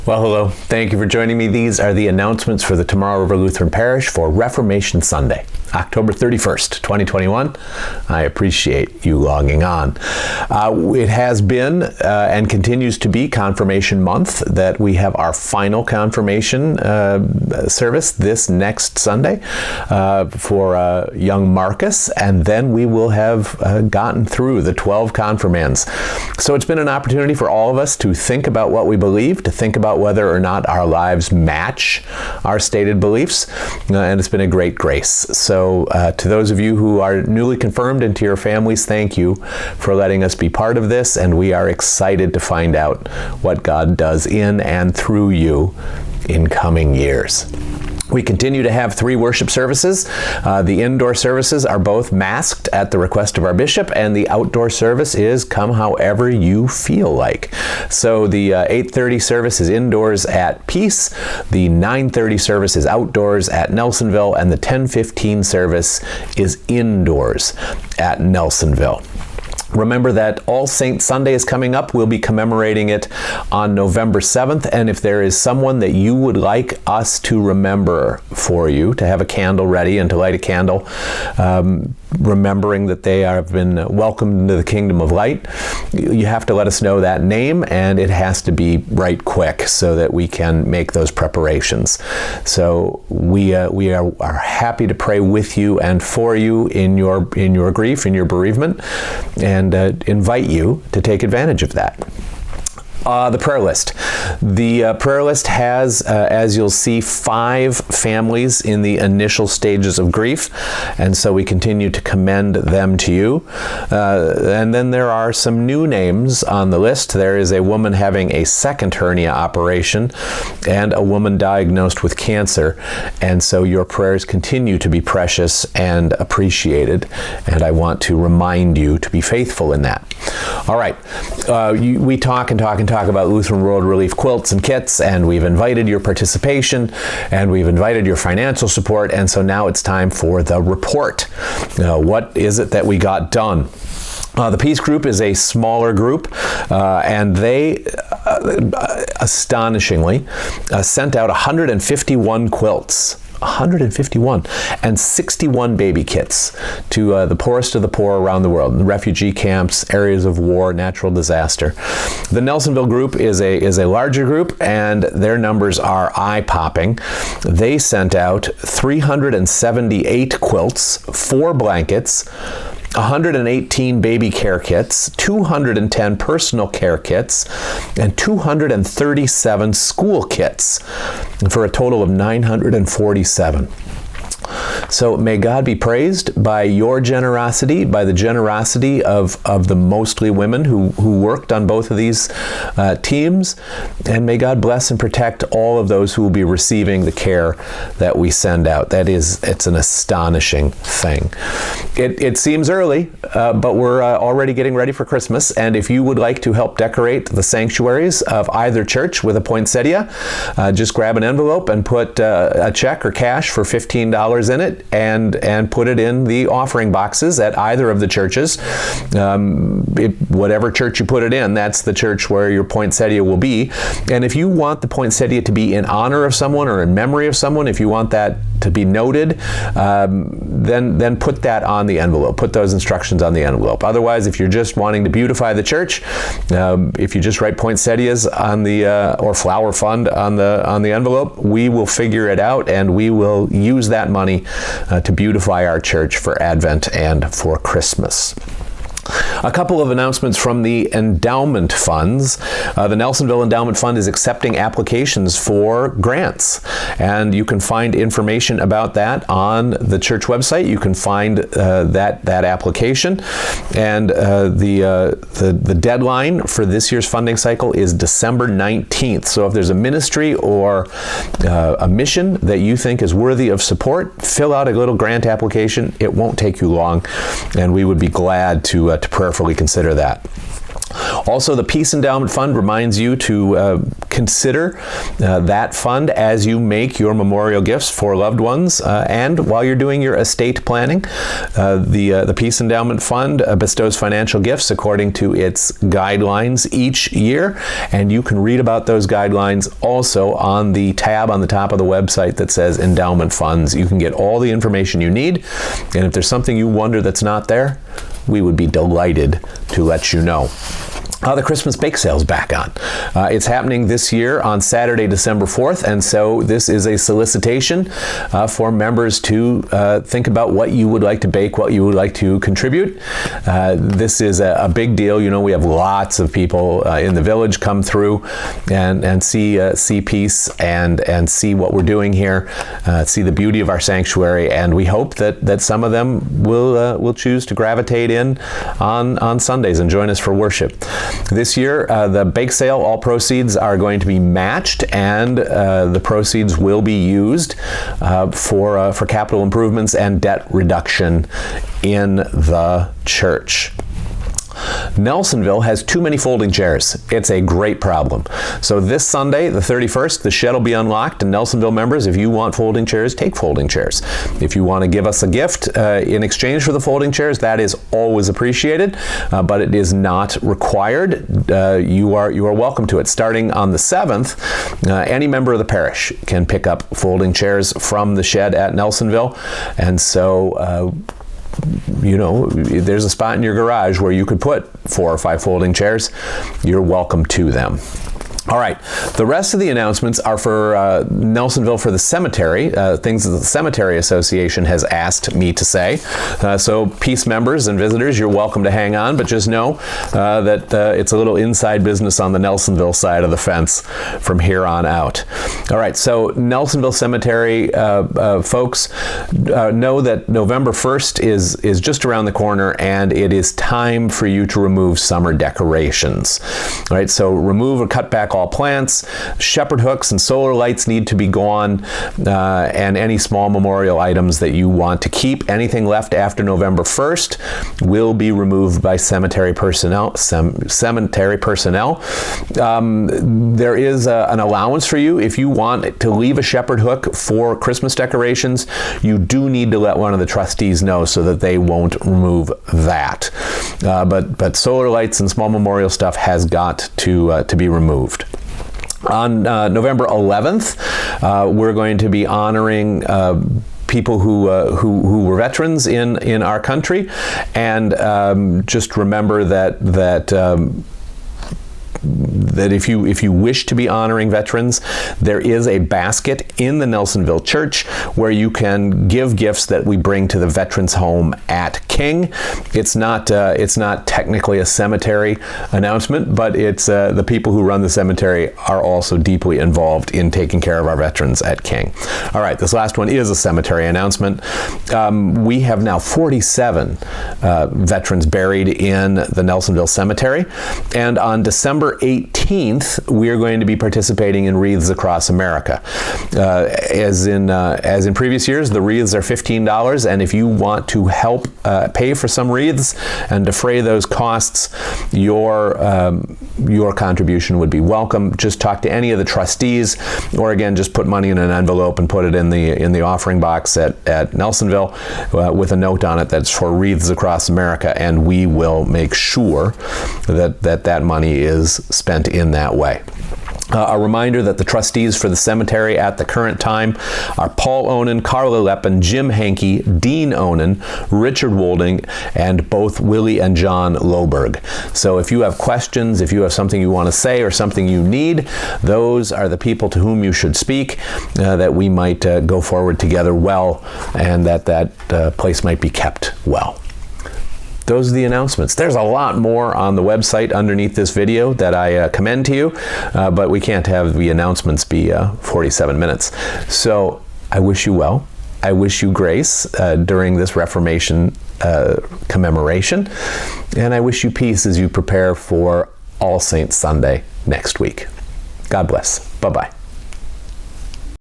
Well, hello. Thank you for joining me. These are the announcements for the Tomorrow River Lutheran Parish for Reformation Sunday, October 31st, 2021. I appreciate you logging on. It has been and continues to be Confirmation Month that we have our final confirmation service this next Sunday for young Marcus, and then we will have gotten through the 12 confirmands. So it's been an opportunity for all of us to think about what we believe, to think about whether or not our lives match our stated beliefs, and it's been a great grace. So to those of you who are newly confirmed and to your families, thank you for letting us be part of this, and we are excited to find out what God does in and through you in coming years. We continue to have 3 worship services. The indoor services are both masked at the request of our bishop, and the outdoor service is come however you feel like. So the 8:30 service is indoors at Peace, the 9:30 service is outdoors at Nelsonville, and the 10:15 service is indoors at Nelsonville. Remember that All Saints Sunday is coming up. We'll be commemorating it on November 7th, and if there is someone that you would like us to remember for you, to have a candle ready and to light a candle, remembering that they have been welcomed into the kingdom of light, you have to let us know that name, and it has to be right quick so that we can make those preparations. So we are happy to pray with you and for you in your grief, in your bereavement, and invite you to take advantage of that. The prayer list. The prayer list has, as you'll see, 5 families in the initial stages of grief, and so we continue to commend them to you. And then there are some new names on the list. There is a woman having a second hernia operation and a woman diagnosed with cancer, and so your prayers continue to be precious and appreciated, and I want to remind you to be faithful in that. All right, we talk about Lutheran World Relief quilts and kits, and we've invited your participation, and we've invited your financial support, and so now it's time for the report. What is it that we got done? The Peace Group is a smaller group, and they astonishingly sent out 151 quilts. 151 and 61 baby kits to the poorest of the poor around the world, in refugee camps, areas of war, natural disaster. The Nelsonville group is a larger group, and their numbers are eye-popping. They sent out 378 quilts, 4 blankets, 118 baby care kits, 210 personal care kits, and 237 school kits, for a total of 947. So may God be praised by your generosity, by the generosity of the mostly women who worked on both of these teams, and may God bless and protect all of those who will be receiving the care that we send out. It's an astonishing thing. It seems early, but we're already getting ready for Christmas, and if you would like to help decorate the sanctuaries of either church with a poinsettia, just grab an envelope and put a check or cash for $15 in it, and put it in the offering boxes at either of the churches. Whatever church you put it in, that's the church where your poinsettia will be. And if you want the poinsettia to be in honor of someone or in memory of someone, if you want that to be noted, then put that on the envelope. Put those instructions on the envelope. Otherwise, if you're just wanting to beautify the church, if you just write poinsettias on the or flower fund on the envelope, we will figure it out, and we will use that money to beautify our church for Advent and for Christmas. A couple of announcements from the endowment funds. The Nelsonville Endowment Fund is accepting applications for grants, and you can find information about that on the church website. You can find that application, and the deadline for this year's funding cycle is December 19th. So if there's a ministry or a mission that you think is worthy of support, fill out a little grant application. It won't take you long, and we would be glad to prayerfully consider that. Also, the Peace Endowment Fund reminds you to consider that fund as you make your memorial gifts for loved ones, and while you're doing your estate planning. The Peace Endowment Fund bestows financial gifts according to its guidelines each year, and you can read about those guidelines also on the tab on the top of the website that says Endowment Funds. You can get all the information you need, and if there's something you wonder that's not there, we would be delighted to let you know. The Christmas bake sale's back on. It's happening this year on Saturday, December 4th, and so this is a solicitation for members to think about what you would like to bake, what you would like to contribute. This is a big deal. You know, we have lots of people in the village come through and see Peace and see what we're doing here, see the beauty of our sanctuary, and we hope that some of them will choose to gravitate in on Sundays and join us for worship. This year, the bake sale, all proceeds are going to be matched, and the proceeds will be used for capital improvements and debt reduction in the church. Nelsonville has too many folding chairs. It's a great problem. So this Sunday, the 31st, the shed will be unlocked, and Nelsonville members, if you want folding chairs, take folding chairs. If you want to give us a gift in exchange for the folding chairs, that is always appreciated, but it is not required. You are welcome to it. Starting on the 7th, any member of the parish can pick up folding chairs from the shed at Nelsonville, and so you know, there's a spot in your garage where you could put 4 or 5 folding chairs. You're welcome to them. All right, the rest of the announcements are for Nelsonville for the cemetery, things that the Cemetery Association has asked me to say. So Peace members and visitors, you're welcome to hang on, but just know that it's a little inside business on the Nelsonville side of the fence from here on out. All right, so Nelsonville Cemetery folks, know that November 1st is just around the corner, and it is time for you to remove summer decorations. All right, so remove or cut back all plants, shepherd hooks and solar lights need to be gone, and any small memorial items that you want to keep. Anything left after November 1st will be removed by cemetery personnel. There is an allowance for you. If you want to leave a shepherd hook for Christmas decorations, you do need to let one of the trustees know so that they won't remove that. But solar lights and small memorial stuff has got to be removed. On November 11th, we're going to be honoring people who were veterans in our country, and just remember that if you wish to be honoring veterans, there is a basket in the Nelsonville Church where you can give gifts that we bring to the Veterans Home at King. It's not technically a cemetery announcement, but it's the people who run the cemetery are also deeply involved in taking care of our veterans at King. All right, this last one is a cemetery announcement. We have now 47 veterans buried in the Nelsonville Cemetery, and on December 18th, we are going to be participating in Wreaths Across America. As in previous years, the wreaths are $15, and if you want to help pay for some wreaths and defray those costs, your contribution would be welcome. Just talk to any of the trustees, or again, just put money in an envelope and put it in the offering box at Nelsonville with a note on it that's for Wreaths Across America, and we will make sure that money is spent in that way. A reminder that the trustees for the cemetery at the current time are Paul Onan, Carla Leppin, Jim Hankey, Dean Onan, Richard Wolding, and both Willie and John Loberg. So if you have questions, if you have something you want to say or something you need, those are the people to whom you should speak, that we might go forward together well, and that place might be kept well. Those are the announcements. There's a lot more on the website underneath this video that I commend to you, but we can't have the announcements be 47 minutes. So I wish you well. I wish you grace during this Reformation commemoration, and I wish you peace as you prepare for All Saints Sunday next week. God bless. Bye-bye.